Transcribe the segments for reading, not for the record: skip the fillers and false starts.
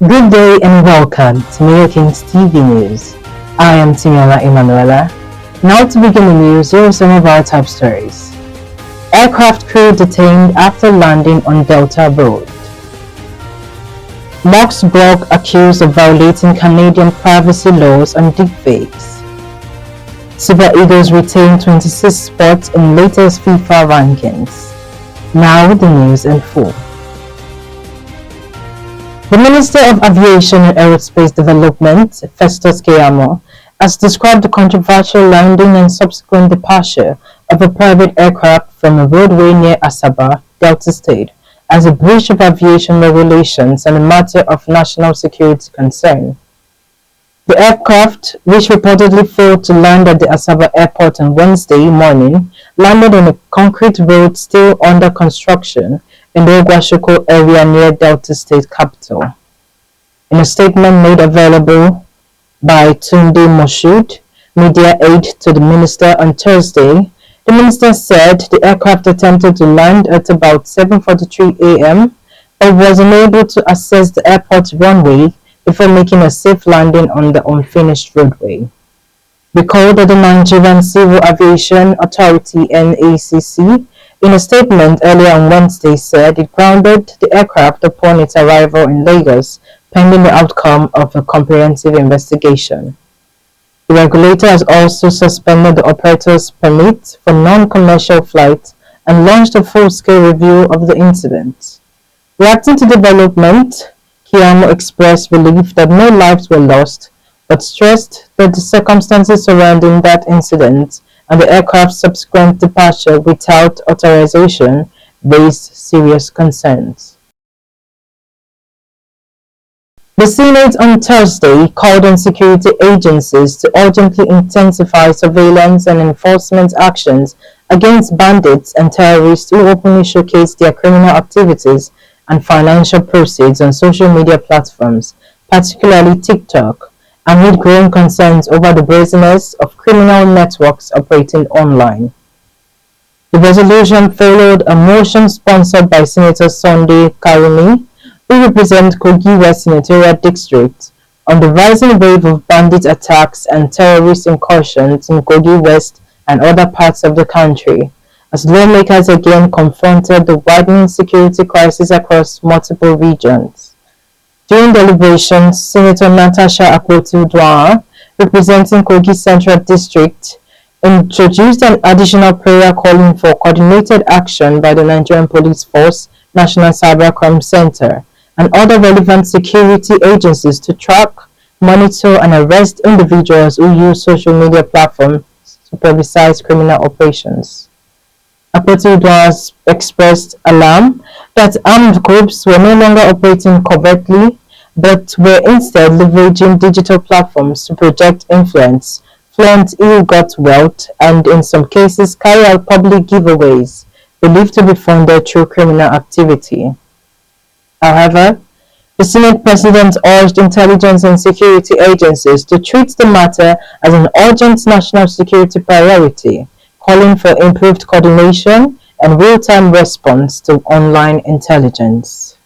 Good day and welcome to Mayor King's TV News. I am Timiola Emanuela. Now to begin the news, here are some of our top stories. Aircraft crew detained after landing on Delta Road. Mox blog accused of violating Canadian privacy laws on deepfakes. Super Eagles retain 26 spots in latest FIFA rankings. Now the news in full. The Minister of Aviation and Aerospace Development, Festus Keyamo, has described the controversial landing and subsequent departure of a private aircraft from a roadway near Asaba, Delta State, as a breach of aviation regulations and a matter of national security concern. The aircraft, which reportedly failed to land at the Asaba airport on Wednesday morning, landed on a concrete road still under construction in the Ogwashoko area near Delta State capital. In a statement made available by Tunde Moshood, media aide to the minister on Thursday, the minister said the aircraft attempted to land at about 7:43 a.m. but was unable to access the airport's runway before making a safe landing on the unfinished roadway. Recalled that the Nigerian Civil Aviation Authority (NACC) in a statement earlier on Wednesday said it grounded the aircraft upon its arrival in Lagos pending the outcome of a comprehensive investigation. The regulator has also suspended the operator's permit for non-commercial flights and launched a full-scale review of the incident. Reacting to development, Keyamo expressed relief that no lives were lost, but stressed that the circumstances surrounding that incident and the aircraft's subsequent departure without authorization raised serious concerns. The Senate on Thursday called on security agencies to urgently intensify surveillance and enforcement actions against bandits and terrorists who openly showcase their criminal activities and financial proceeds on social media platforms, particularly TikTok, amid growing concerns over the brazenness of criminal networks operating online. The resolution followed a motion sponsored by Senator Sunday Karimi, who represents Kogi West Senatorial District, on the rising wave of bandit attacks and terrorist incursions in Kogi West and other parts of the country, as lawmakers again confronted the widening security crisis across multiple regions. During deliberations, Senator Natasha Akpotu-Duah, representing Kogi Central District, introduced an additional prayer calling for coordinated action by the Nigerian Police Force, National Cybercrime Center, and other relevant security agencies to track, monitor, and arrest individuals who use social media platforms to publicize criminal operations. Akpotu-Duah expressed alarm that armed groups were no longer operating covertly, but were instead leveraging digital platforms to project influence, flaunt ill-got wealth, and in some cases carry out public giveaways believed to be funded through criminal activity. However, the Senate President urged intelligence and security agencies to treat the matter as an urgent national security priority, calling for improved coordination and real-time response to online intelligence.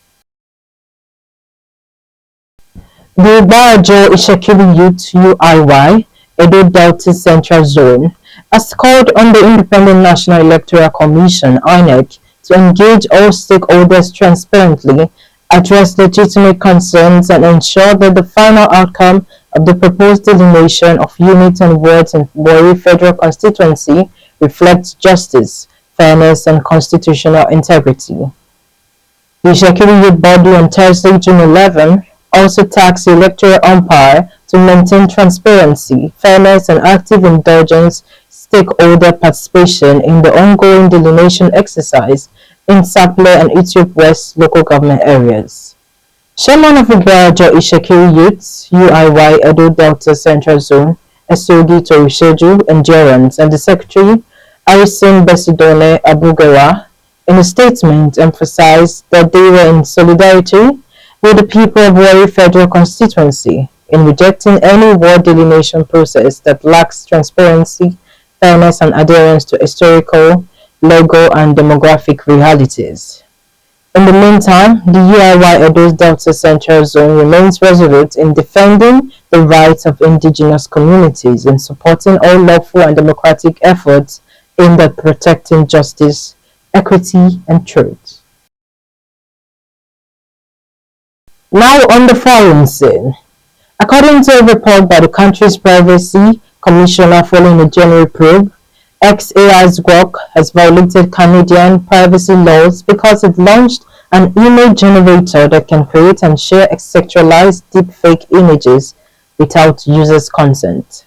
The Ibarajo Ishekiri Youth UIY, Edo Delta Central Zone, has called on the Independent National Electoral Commission (INEC) to engage all stakeholders transparently, address legitimate concerns, and ensure that the final outcome of the proposed delineation of units and wards in Warri Federal Constituency reflects justice, fairness, and constitutional integrity. The Ishekiri Youth Body on Thursday, June 11, also tasked the electoral umpire to maintain transparency, fairness, and active indulgence stakeholder participation in the ongoing delineation exercise in Sapele and Ethiope West local government areas. Chairman of Ibarajo Ishekiri Youth UIY Edo Delta Central Zone, Esogi Torisheju Endurance, and the Secretary, Harrison Besidone Abugawa, in a statement emphasized that they were in solidarity with the people of Warri Federal Constituency in rejecting any ward delineation process that lacks transparency, fairness, and adherence to historical, legal, and demographic realities. In the meantime, the UIY Edo Delta Central Zone remains resolute in defending the rights of indigenous communities and supporting all lawful and democratic efforts aimed at protecting justice, equity, and truth. Now on the foreign scene. According to a report by the country's Privacy Commissioner following a January probe, XAI's work has violated Canadian privacy laws because it launched an image generator that can create and share sexualized deepfake images without users' consent.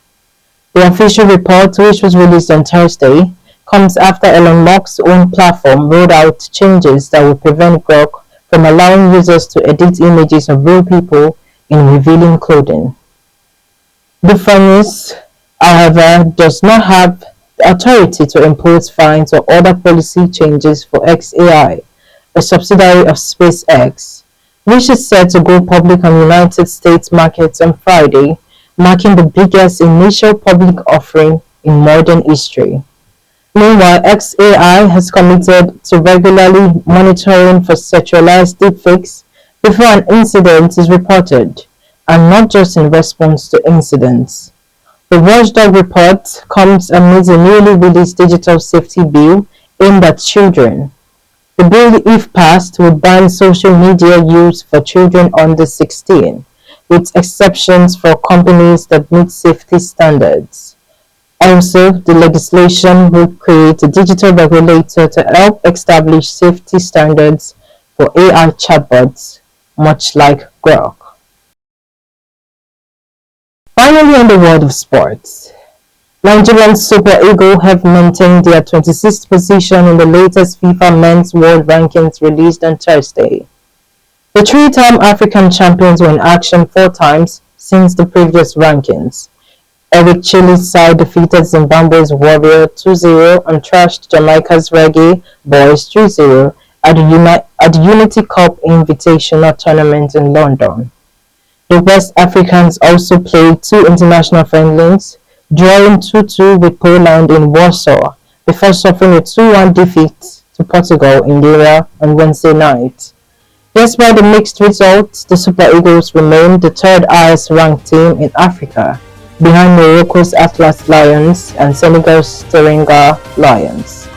The official report, which was released on Thursday, comes after Elon Musk's own platform rolled out changes that will prevent Grok from allowing users to edit images of real people in revealing clothing. The firm, however, does not have the authority to impose fines or other policy changes for XAI, a subsidiary of SpaceX, which is set to go public on United States markets on Friday, marking the biggest initial public offering in modern history. Meanwhile, XAI has committed to regularly monitoring for sexualized deepfakes before an incident is reported, and not just in response to incidents. The watchdog report comes amidst a newly released digital safety bill aimed at children. The bill, if passed, would ban social media use for children under 16, with exceptions for companies that meet safety standards. Also, the legislation would create a digital regulator to help establish safety standards for AI chatbots, much like Grok. Finally, in the world of sports, Nigerian Super Eagles have maintained their 26th position in the latest FIFA Men's World Rankings released on Thursday. The three-time African champions were in action 4 times since the previous rankings. Eric Chili's side defeated Zimbabwe's Warrior 2-0 and thrashed Jamaica's Reggae Boys 3-0 at the Unity Cup Invitational Tournament in London. The West Africans also played 2 international friendlies, drawing 2-2 with Poland in Warsaw before suffering a 2-1 defeat to Portugal in Lira on Wednesday night. Despite the mixed results, the Super Eagles remained the 3rd highest ranked team in Africa, behind Morocco's Atlas Lions and Senegal's Teranga Lions.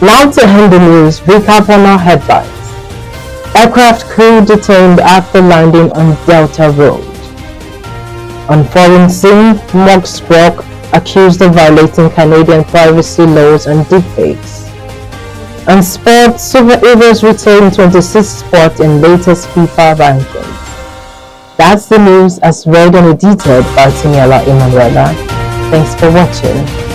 Now to end the news, recap on our headlines. Aircraft crew detained after landing on Delta Road. On foreign scene, Musk's Grok accused of violating Canadian privacy laws and deepfakes. On sports, Super Eagles retained 26th spot in latest FIFA rankings. That's the news as read and edited by Tiniela Emanuela. Thanks for watching.